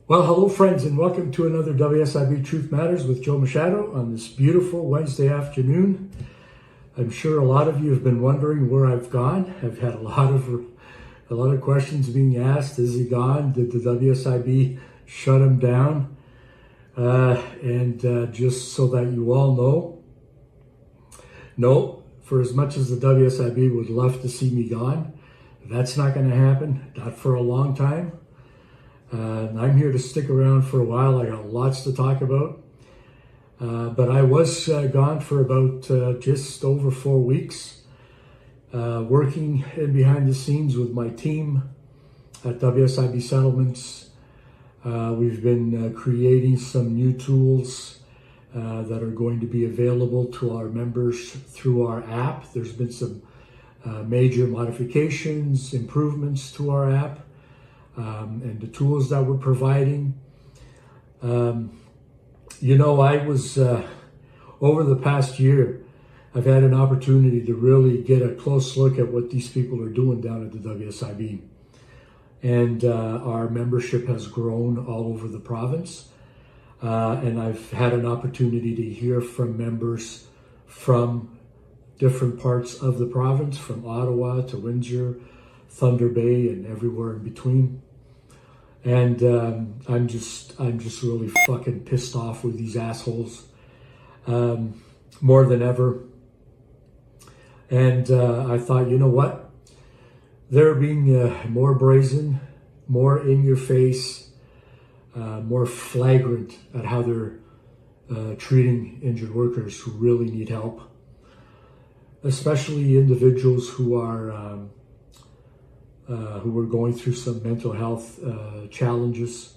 Well, hello friends, and welcome to another WSIB Truth Matters with Joe Machado on this beautiful Wednesday afternoon. I'm sure a lot of you have been wondering where I've gone. I've had a lot of questions being asked. Is he gone? Did the WSIB shut him down? Just so that you all know, no, for as much as the WSIB would love to see me gone, that's not going to happen, not for a long time. I'm here to stick around for a while. I got lots to talk about. But I was gone for about just over 4 weeks, working in behind the scenes with my team at WSIB Settlements. We've been creating some new tools that are going to be available to our members through our app. There's been some major modifications, improvements to our app. And the tools that we're providing. I was, over the past year, I've had an opportunity to really get a close look at what these people are doing down at the WSIB. And our membership has grown all over the province. And I've had an opportunity to hear from members from different parts of the province, from Ottawa to Windsor, Thunder Bay, and everywhere in between. And I'm just really fucking pissed off with these assholes more than ever. And I thought, you know what? They're being more brazen, more in your face, more flagrant at how they're treating injured workers who really need help, especially individuals who are going through some mental health challenges.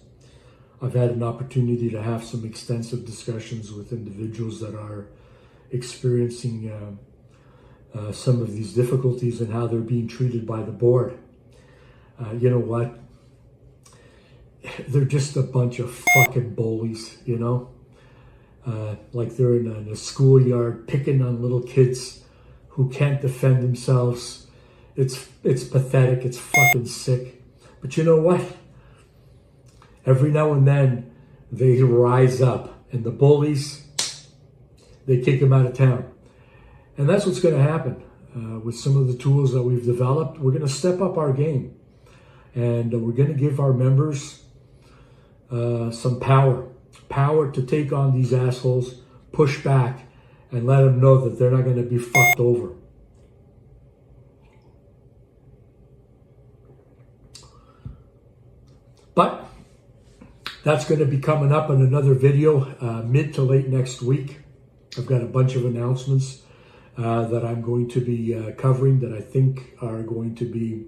I've had an opportunity to have some extensive discussions with individuals that are experiencing some of these difficulties and how they're being treated by the board. You know what? They're just a bunch of fucking bullies, you know? Like they're in a schoolyard picking on little kids who can't defend themselves. It's pathetic. It's fucking sick. But you know what? Every now and then they rise up, and the bullies, they kick them out of town. And that's what's going to happen with some of the tools that we've developed. We're going to step up our game, and we're going to give our members some power to take on these assholes, push back, and let them know that they're not going to be fucked over. But that's going to be coming up in another video mid to late next week. I've got a bunch of announcements that I'm going to be covering that I think are going to be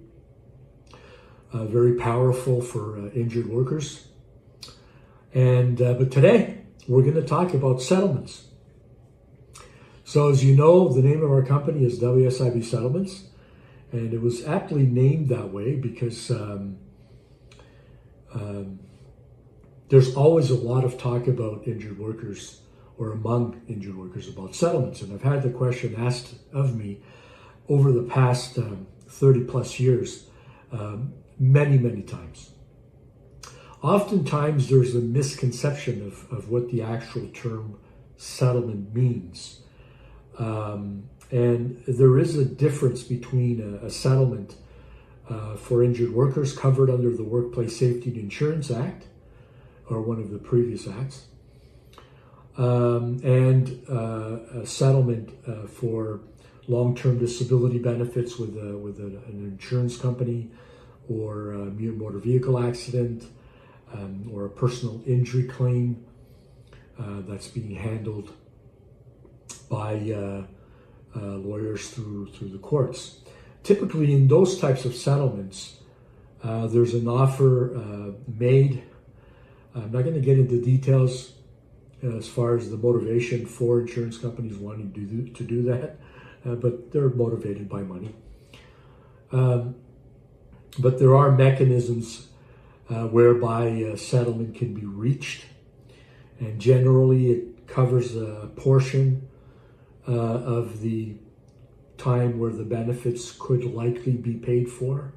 very powerful for injured workers. But today we're going to talk about settlements. So as you know, the name of our company is WSIB Settlements, and it was aptly named that way because there's always a lot of talk about injured workers or among injured workers about settlements. And I've had the question asked of me over the past 30 plus years, many times. Oftentimes there's a misconception of what the actual term settlement means. And there is a difference between a settlement for injured workers covered under the Workplace Safety and Insurance Act, or one of the previous acts, and a settlement for long-term disability benefits with an insurance company, or a motor vehicle accident, or a personal injury claim that's being handled by lawyers through the courts. Typically, in those types of settlements, there's an offer made. I'm not going to get into details as far as the motivation for insurance companies wanting to do that, but they're motivated by money. But there are mechanisms whereby a settlement can be reached, and generally it covers a portion of the time where the benefits could likely be paid for.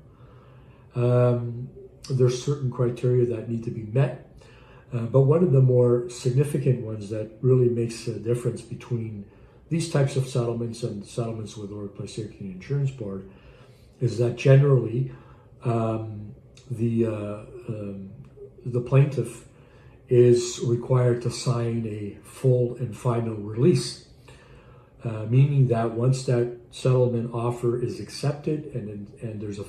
There's certain criteria that need to be met. But one of the more significant ones that really makes a difference between these types of settlements and settlements with the Workplace Safety and Insurance Board is that generally the plaintiff is required to sign a full and final release, meaning that once that settlement offer is accepted and there's a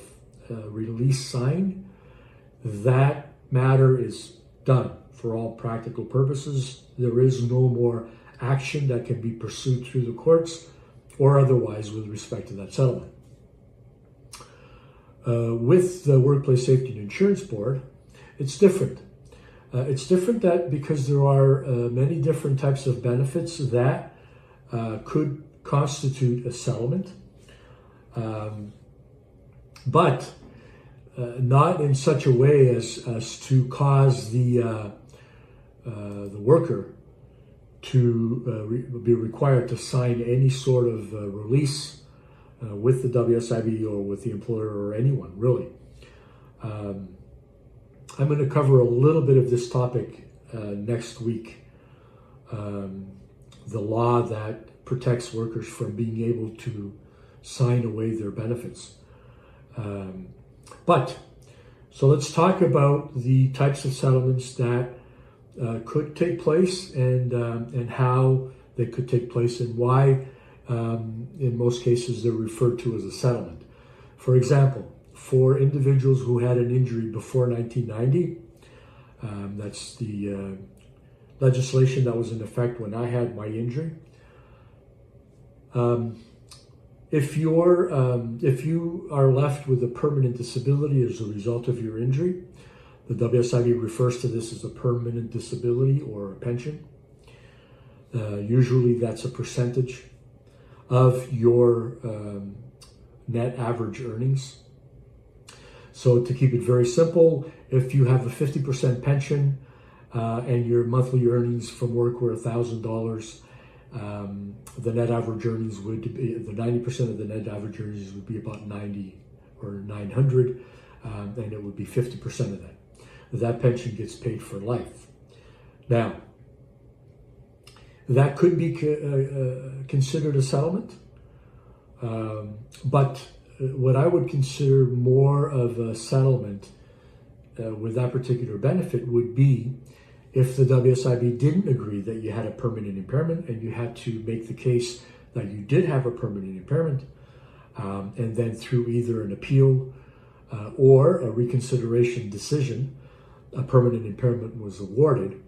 release signed, that matter is done for all practical purposes. There is no more action that can be pursued through the courts or otherwise with respect to that settlement. With the Workplace Safety and Insurance Board, it's different. It's different that because there are many different types of benefits that could constitute a settlement, but not in such a way as to cause the worker to be required to sign any sort of release with the WSIB or with the employer or anyone, really. I'm going to cover a little bit of this topic next week. The law that protects workers from being able to sign away their benefits. So let's talk about the types of settlements that could take place and how they could take place and why in most cases they're referred to as a settlement. For example, for individuals who had an injury before 1990, that's the legislation that was in effect when I had my injury. If you are left with a permanent disability as a result of your injury, the WSIB refers to this as a permanent disability or a pension. Usually that's a percentage of your net average earnings. So to keep it very simple, if you have a 50% pension and your monthly earnings from work were $1,000, the net average earnings would be, the 90% of the net average earnings would be about 90 or 900, and it would be 50% of that. That pension gets paid for life. Now, that could be considered a settlement, but what I would consider more of a settlement with that particular benefit would be if the WSIB didn't agree that you had a permanent impairment and you had to make the case that you did have a permanent impairment, and then through either an appeal or a reconsideration decision, a permanent impairment was awarded,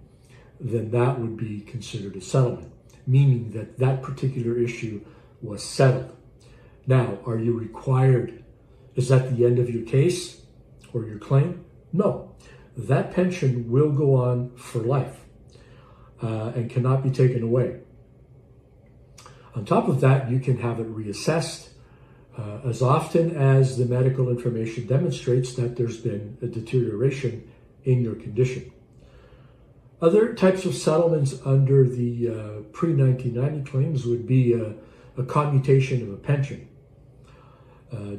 then that would be considered a settlement, meaning that that particular issue was settled. Now, are you required, is that the end of your case or your claim? No. That pension will go on for life and cannot be taken away. On top of that, you can have it reassessed as often as the medical information demonstrates that there's been a deterioration in your condition. Other types of settlements under the pre-1990 claims would be a commutation of a pension.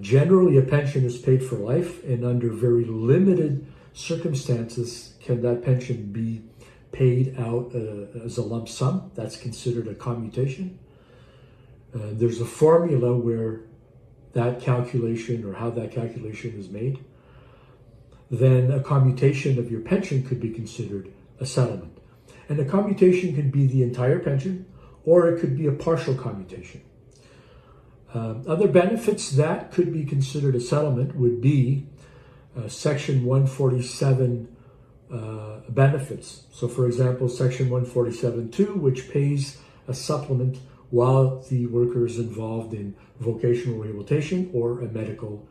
Generally, a pension is paid for life, and under very limited circumstances can that pension be paid out as a lump sum. That's considered a commutation. There's a formula where that calculation or how that calculation is made. Then a commutation of your pension could be considered a settlement. And a commutation could be the entire pension, or it could be a partial commutation. Other benefits that could be considered a settlement would be Section 147 benefits. So for example, Section 147.2, which pays a supplement while the worker is involved in vocational rehabilitation or a medical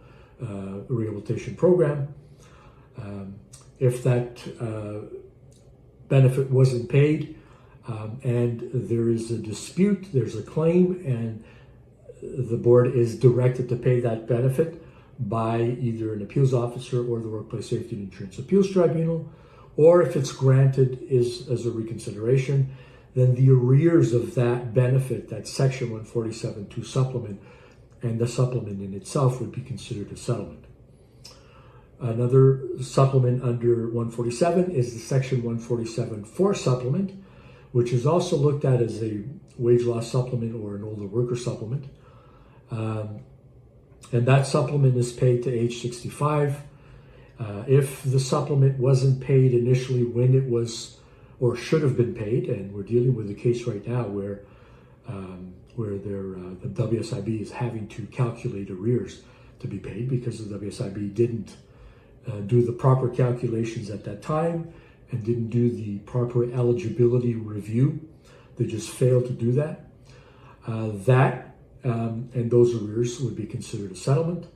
rehabilitation program. If that benefit wasn't paid and there is a dispute, there's a claim, and the board is directed to pay that benefit by either an appeals officer or the Workplace Safety and Insurance Appeals Tribunal, or if it's granted is as a reconsideration, then the arrears of that benefit, that Section 147.2 supplement, and the supplement in itself would be considered a settlement. Another supplement under 147 is the Section 147.4 supplement, which is also looked at as a wage loss supplement or an older worker supplement. And that supplement is paid to age 65. If the supplement wasn't paid initially when it was or should have been paid, and we're dealing with a case right now where the WSIB is having to calculate arrears to be paid because the WSIB didn't do the proper calculations at that time and didn't do the proper eligibility review. They just failed to do that. And those arrears would be considered a settlement.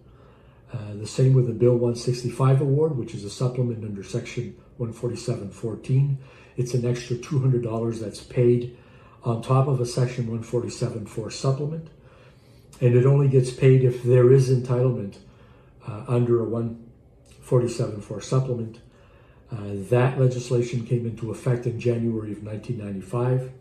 The same with the Bill 165 award, which is a supplement under Section 147.14. It's an extra $200 that's paid on top of a Section 147.4 supplement. And it only gets paid if there is entitlement under a 147.4 supplement. That legislation came into effect in January of 1995.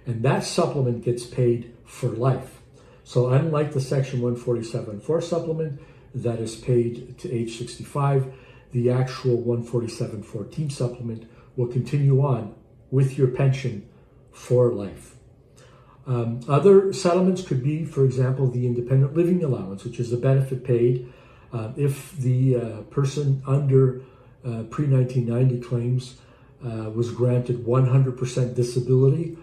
And that supplement gets paid for life. So unlike the Section 147.4 supplement that is paid to age 65, the actual 147.14 supplement will continue on with your pension for life. Other settlements could be, for example, the independent living allowance, which is a benefit paid if the person under pre-1990 claims was granted 100% disability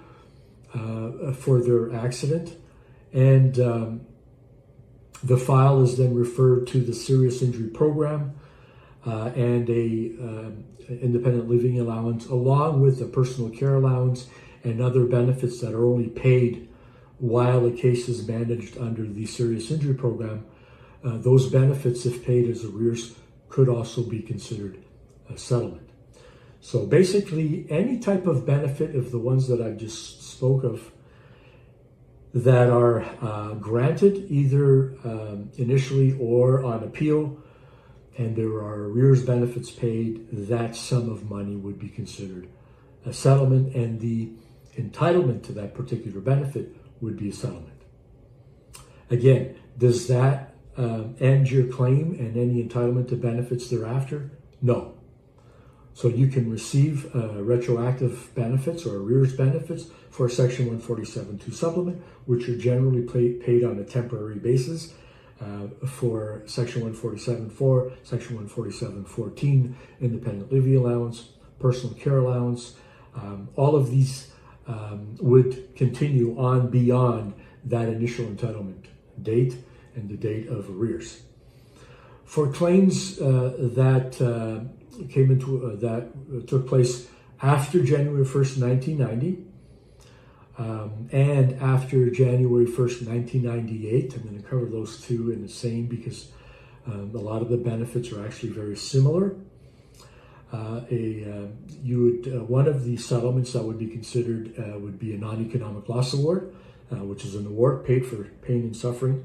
for their accident, and the file is then referred to the serious injury program and a independent living allowance, along with a personal care allowance and other benefits that are only paid while a case is managed under the serious injury program. Those benefits, if paid as arrears, could also be considered a settlement. So basically, any type of benefit of the ones that I just spoke of that are granted either initially or on appeal, and there are arrears benefits paid, that sum of money would be considered a settlement, and the entitlement to that particular benefit would be a settlement. Again, does that end your claim and any entitlement to benefits thereafter? No. So you can receive retroactive benefits or arrears benefits for Section 147.2 supplement, which are generally paid on a temporary basis. For Section 147.4, Section 147.14, independent living allowance, personal care allowance, all of these would continue on beyond that initial entitlement date and the date of arrears. For claims that took place after January 1st, 1990, and after January 1st, 1998, I'm going to cover those two in the same because a lot of the benefits are actually very similar. One of the settlements that would be considered would be a non-economic loss award, which is an award paid for pain and suffering.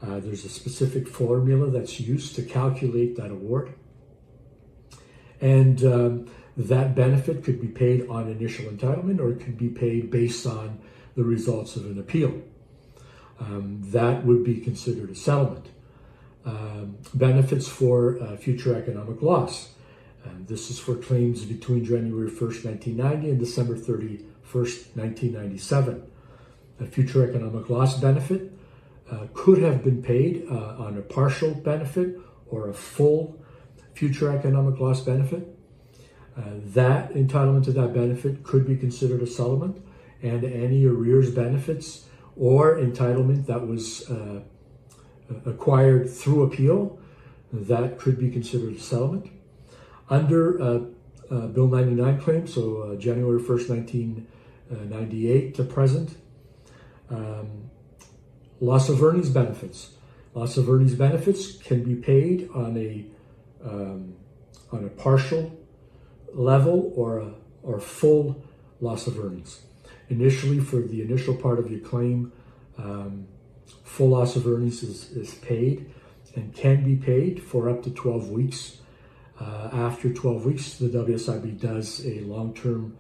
There's a specific formula that's used to calculate that award. And that benefit could be paid on initial entitlement, or it could be paid based on the results of an appeal. That would be considered a settlement. Benefits for future economic loss. This is for claims between January 1st, 1990 and December 31st, 1997. A future economic loss benefit could have been paid on a partial benefit or a full future economic loss benefit. That entitlement to that benefit could be considered a settlement, and any arrears benefits or entitlement that was acquired through appeal, that could be considered a settlement. Under Bill 99 claims, so January 1st, 1998 to present, loss of earnings benefits. Loss of earnings benefits can be paid on a partial level or full loss of earnings. Initially, for the initial part of your claim, full loss of earnings is paid and can be paid for up to 12 weeks. After 12 weeks, the WSIB does a long-term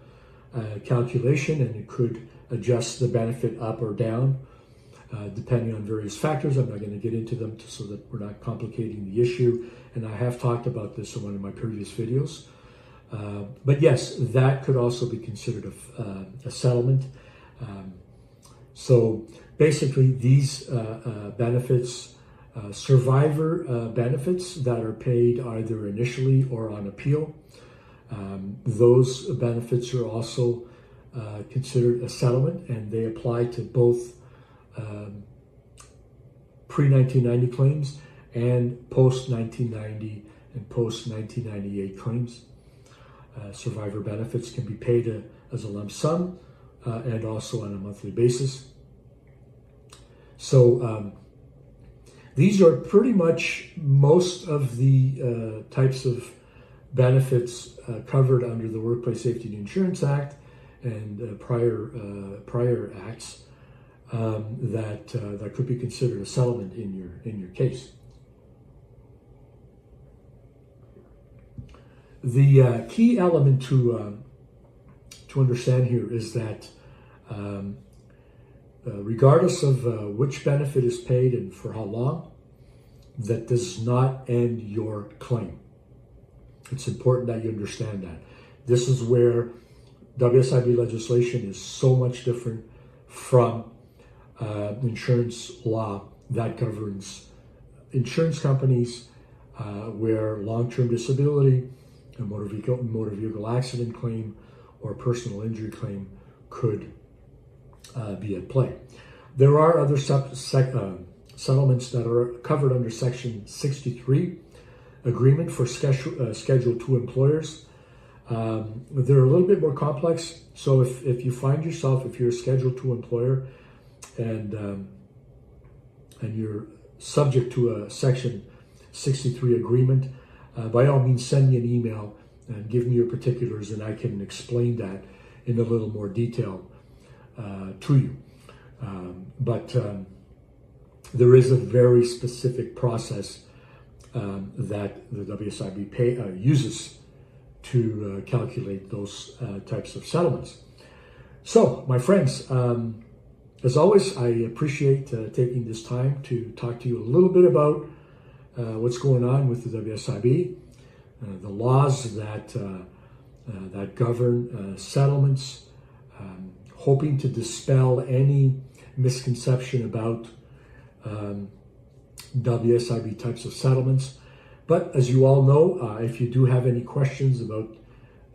calculation, and it could adjust the benefit up or down. depending on various factors. I'm not going to get into them so that we're not complicating the issue. And I have talked about this in one of my previous videos. But yes, that could also be considered a settlement. So basically, these benefits, survivor benefits that are paid either initially or on appeal, those benefits are also considered a settlement, and they apply to both pre-1990 claims and post-1990 and post-1998 claims. Survivor benefits can be paid as a lump sum and also on a monthly basis. So these are pretty much most of the types of benefits covered under the Workplace Safety and Insurance Act and prior acts that could be considered a settlement in your case. The key element to understand here is that regardless of which benefit is paid and for how long, that does not end your claim. It's important that you understand that. This is where WSIB legislation is so much different from insurance law that governs insurance companies where long-term disability, a motor vehicle accident claim, or personal injury claim could be at play. There are other settlements that are covered under Section 63 agreement for Schedule 2 employers. They're a little bit more complex. So if you find yourself, if you're a Schedule 2 employer and you're subject to a Section 63 agreement, by all means send me an email and give me your particulars, and I can explain that in a little more detail to you. But there is a very specific process that the WSIB uses to calculate those types of settlements. So, my friends, as always, I appreciate taking this time to talk to you a little bit about what's going on with the WSIB, the laws that govern settlements, hoping to dispel any misconception about WSIB types of settlements. But as you all know, if you do have any questions about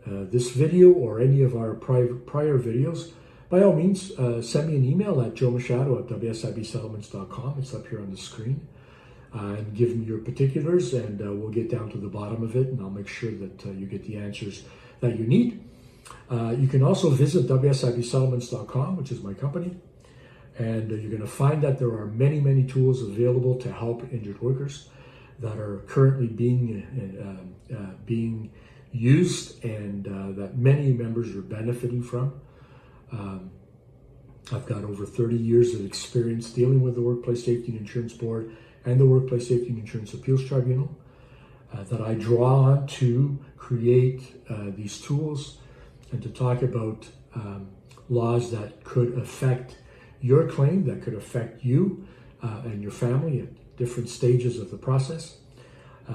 this video or any of our prior videos, by all means, send me an email at joemachado@wsibsettlements.com. It's up here on the screen. And give me your particulars, and we'll get down to the bottom of it, and I'll make sure that you get the answers that you need. You can also visit WSIBsettlements.com, which is my company, and you're going to find that there are many, many tools available to help injured workers that are currently being used and that many members are benefiting from. I've got over 30 years of experience dealing with the Workplace Safety and Insurance Board and the Workplace Safety and Insurance Appeals Tribunal that I draw on to create these tools and to talk about laws that could affect your claim, that could affect you and your family at different stages of the process.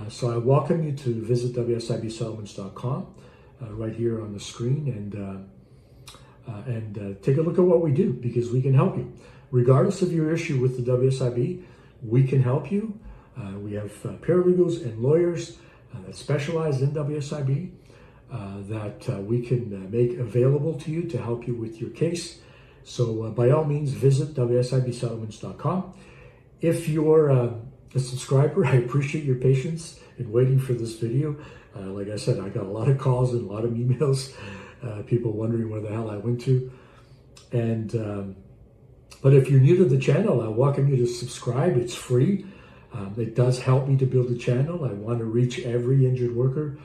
So I welcome you to visit WSIBsettlements.com right here on the screen and take a look at what we do, because we can help you. Regardless of your issue with the WSIB, we can help you. We have paralegals and lawyers that specialize in WSIB that we can make available to you to help you with your case. So by all means, visit WSIBsettlements.com. If you're a subscriber, I appreciate your patience in waiting for this video. Like I said, I got a lot of calls and a lot of emails, people wondering where the hell I went to. And but if you're new to the channel, I welcome you to subscribe. It's free. It does help me to build a channel. I want to reach every injured worker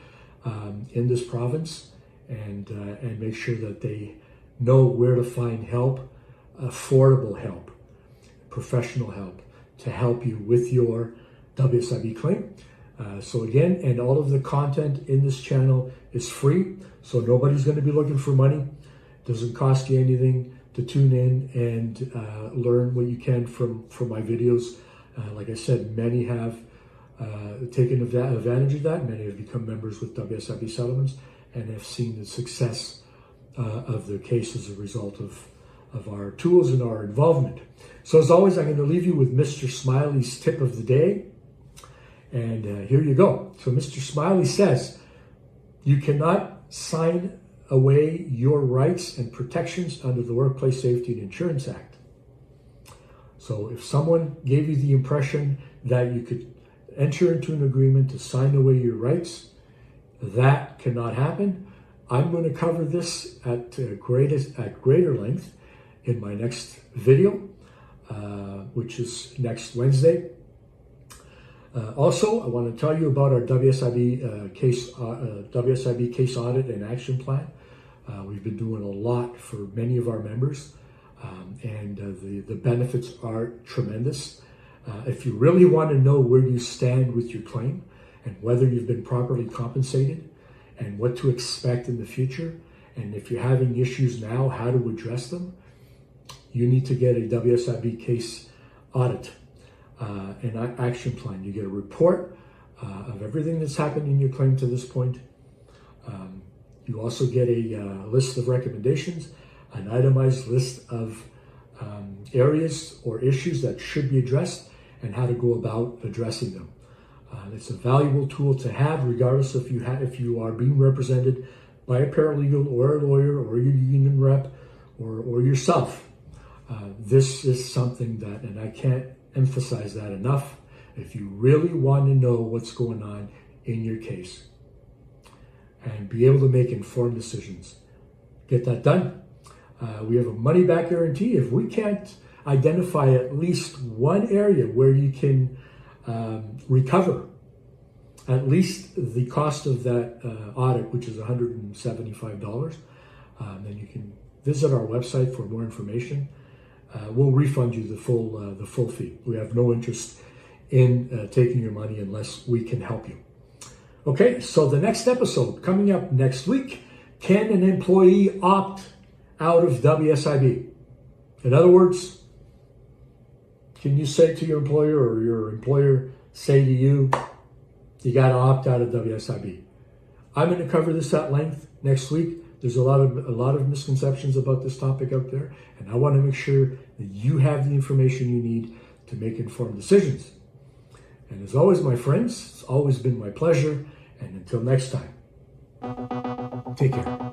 in this province and make sure that they know where to find help, affordable help, professional help, to help you with your WSIB claim. So again, and all of the content in this channel is free. So nobody's going to be looking for money. It doesn't cost you anything to tune in and learn what you can from my videos. Like I said, many have taken advantage of that. Many have become members with WSIB settlements and have seen the success of their case as a result of our tools and our involvement. So as always, I'm going to leave you with Mr. Smiley's tip of the day. And here you go. So Mr. Smiley says, you cannot sign away your rights and protections under the Workplace Safety and Insurance Act. So if someone gave you the impression that you could enter into an agreement to sign away your rights, that cannot happen. I'm going to cover this at greater length in my next video, which is next Wednesday. Also, I want to tell you about our WSIB case audit and action plan. We've been doing a lot for many of our members, and the benefits are tremendous. If you really want to know where you stand with your claim and whether you've been properly compensated and what to expect in the future, and if you're having issues now, how to address them, you need to get a WSIB case audit and action plan. You get a report of everything that's happened in your claim to this point. You also get a list of recommendations, an itemized list of areas or issues that should be addressed and how to go about addressing them. It's a valuable tool to have, regardless if you are being represented by a paralegal or a lawyer or your union rep or yourself. This is something that, and I can't emphasize that enough, if you really want to know what's going on in your case and be able to make informed decisions, get that done. We have a money-back guarantee. If we can't identify at least one area where you can recover at least the cost of that audit, which is $175, then you can visit our website for more information. We'll refund you the full fee. We have no interest in taking your money unless we can help you. Okay, so the next episode coming up next week, can an employee opt out of WSIB? In other words, can you say to your employer or your employer say to you, you got to opt out of WSIB? I'm going to cover this at length next week. There's a lot of misconceptions about this topic out there, and I want to make sure that you have the information you need to make informed decisions. And as always, my friends, it's always been my pleasure. And until next time, take care.